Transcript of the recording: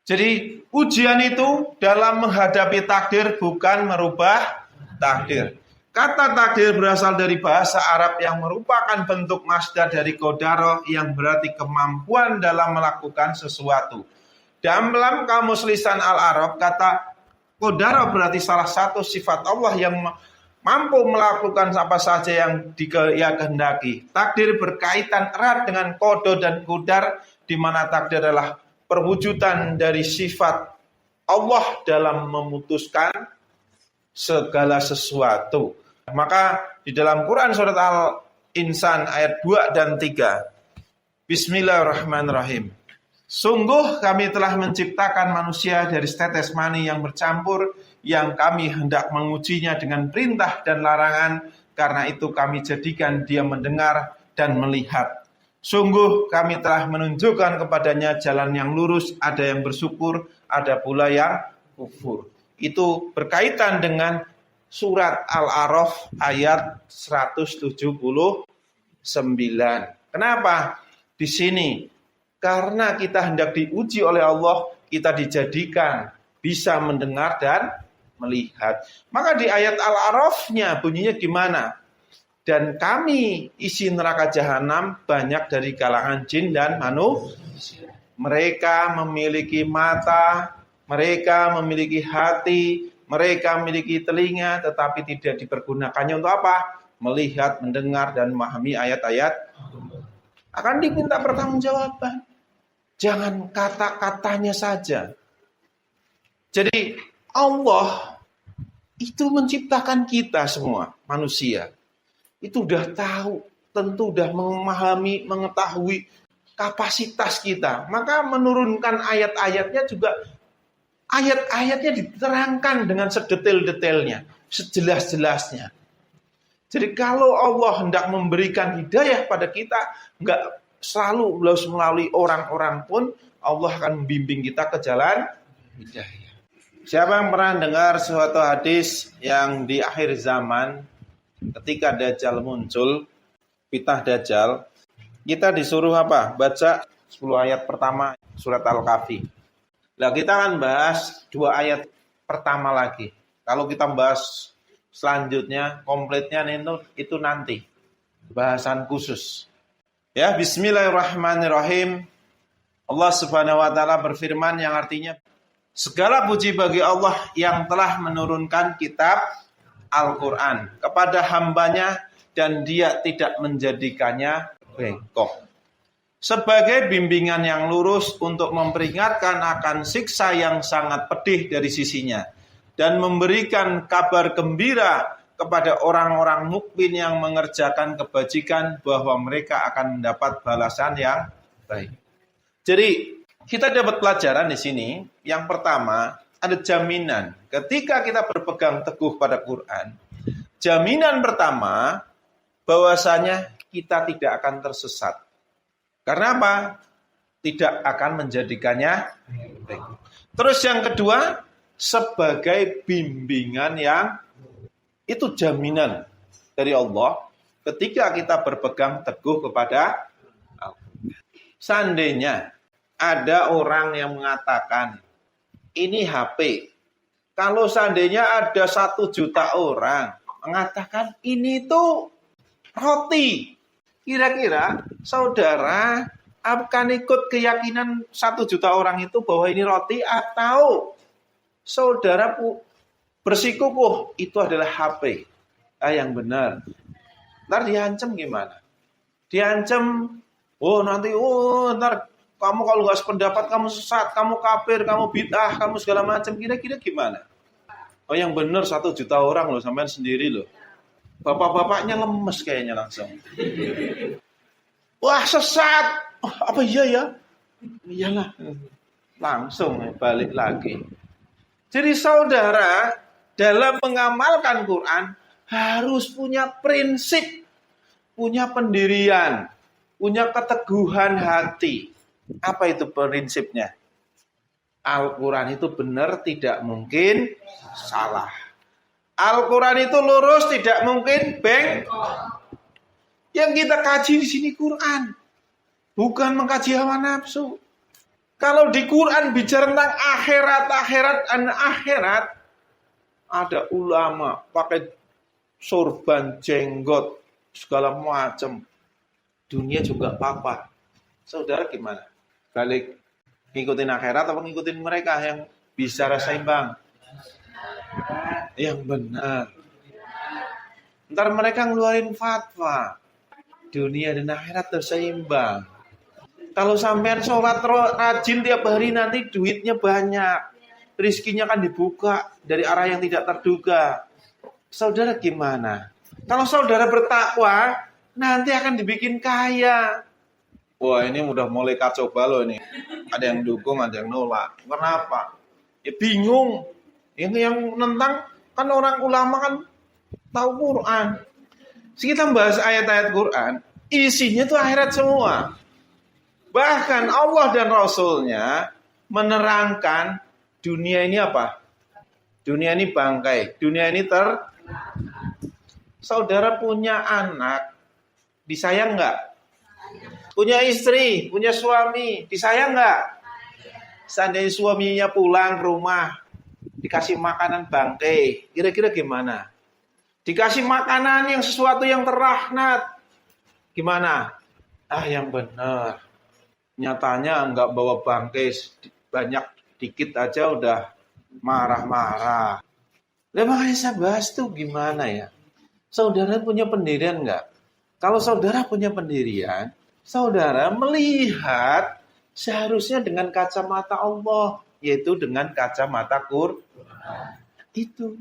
Jadi ujian itu dalam menghadapi takdir bukan merubah takdir. Kata takdir berasal dari bahasa Arab yang merupakan bentuk masdar dari qadara yang berarti kemampuan dalam melakukan sesuatu. Dalam kamus lisan Al-Arab, kata qadara berarti salah satu sifat Allah yang mampu melakukan apa saja yang dia kehendaki. Takdir berkaitan erat dengan qada dan qadar, di mana takdir adalah perwujudan dari sifat Allah dalam memutuskan segala sesuatu. Maka di dalam Quran surat Al-Insan ayat 2 dan 3. Bismillahirrahmanirrahim. Sungguh kami telah menciptakan manusia dari setetes mani yang bercampur, yang kami hendak mengujinya dengan perintah dan larangan, karena itu kami jadikan dia mendengar dan melihat. Sungguh kami telah menunjukkan kepadanya jalan yang lurus, ada yang bersyukur, ada pula yang kufur. Itu berkaitan dengan surat Al-A'raf ayat 179. Kenapa? Di sini, karena kita hendak diuji oleh Allah, kita dijadikan bisa mendengar dan melihat. Maka di ayat Al-A'rafnya bunyinya gimana? Dan kami isi neraka jahanam banyak dari kalangan jin dan manusia. Mereka memiliki mata, mereka memiliki hati, mereka memiliki telinga, tetapi tidak dipergunakannya untuk apa? Melihat, mendengar, dan memahami ayat-ayat. Akan diminta pertanggungjawaban. Jangan kata-katanya saja. Jadi Allah itu menciptakan kita semua, manusia. Itu udah tahu, tentu udah memahami, mengetahui kapasitas kita. Maka menurunkan ayat-ayatnya juga, ayat-ayatnya diterangkan dengan sedetail-detailnya, sejelas-jelasnya. Jadi kalau Allah hendak memberikan hidayah pada kita, enggak selalu harus melalui orang-orang pun, Allah akan membimbing kita ke jalan hidayah. Siapa yang pernah dengar suatu hadis yang di akhir zaman, ketika Dajjal muncul, fitnah Dajjal, kita disuruh apa? Baca 10 ayat pertama surat Al-Kahfi. Nah, kita akan bahas 2 ayat pertama lagi. Kalau kita bahas selanjutnya, komplitnya itu nanti. Bahasan khusus. Ya, bismillahirrahmanirrahim. Allah Subhanahu wa taala berfirman yang artinya, segala puji bagi Allah yang telah menurunkan kitab Al-Quran kepada hambanya dan dia tidak menjadikannya bengkok. Sebagai bimbingan yang lurus untuk memperingatkan akan siksa yang sangat pedih dari sisinya. Dan memberikan kabar gembira kepada orang-orang mukmin yang mengerjakan kebajikan bahwa mereka akan mendapat balasan yang baik. Jadi kita dapat pelajaran di sini. Yang pertama, ada jaminan. Ketika kita berpegang teguh pada Quran, jaminan pertama bahwasanya kita tidak akan tersesat. Karena apa? Tidak akan menjadikannya baik. Terus yang kedua, sebagai bimbingan yang itu jaminan dari Allah ketika kita berpegang teguh kepada Allah. Seandainya ada orang yang mengatakan ini HP. Kalau seandainya ada 1 juta orang mengatakan ini tuh roti, kira-kira saudara akan ikut keyakinan 1 juta orang itu bahwa ini roti, atau saudara bersikukuh itu adalah HP? Yang benar. Ntar diancam gimana? Diancam, ntar kamu kalau nggak sependapat, kamu sesat, kamu kafir, kamu bid'ah, kamu segala macam. Kira-kira gimana? Yang benar 1 juta orang loh, sampean sendiri loh. Bapak-bapaknya lemes kayaknya langsung. Wah, sesat. Apa iya ya? Iyalah. Langsung balik lagi. Jadi saudara, dalam mengamalkan Quran harus punya prinsip, punya pendirian, punya keteguhan hati. Apa itu prinsipnya? Al-Quran itu benar, tidak mungkin salah. Al-Quran itu lurus, tidak mungkin bengkok. Yang kita kaji di sini Quran, bukan mengkaji hawa nafsu. Kalau di Quran bicara tentang akhirat, ada ulama pakai sorban, jenggot, segala macam. Dunia juga apa? Saudara gimana? Balik ngikutin akhirat atau ngikutin mereka yang bisa rasa imbang? Yang benar. Ntar mereka ngeluarin fatwa. Dunia dan akhirat terseimbang. Kalau sampean sholat rajin tiap hari, nanti duitnya banyak. Rizkinya akan dibuka dari arah yang tidak terduga. Saudara gimana? Kalau saudara bertakwa, nanti akan dibikin kaya. Wah, ini udah mulai kacau balau ini. Ada yang dukung, ada yang nolak. Kenapa? Ya bingung. Yang nentang kan orang ulama kan tahu Quran. Kita bahas ayat-ayat Quran, isinya tuh akhirat semua. Bahkan Allah dan Rasulnya menerangkan dunia ini apa? Dunia ini bangkai. Dunia ini Saudara punya anak, disayang nggak? Punya istri, punya suami, disayang nggak? Seandainya suaminya pulang ke rumah, dikasih makanan bangkai, kira-kira gimana? Dikasih makanan yang sesuatu yang terlaknat, gimana? Yang benar. Nyatanya nggak bawa bangkai banyak, dikit aja udah marah-marah. Makanya saya bahas tuh gimana ya? Saudara punya pendirian nggak? Kalau saudara punya pendirian, saudara melihat seharusnya dengan kacamata Allah, yaitu dengan kacamata Quran. Itu.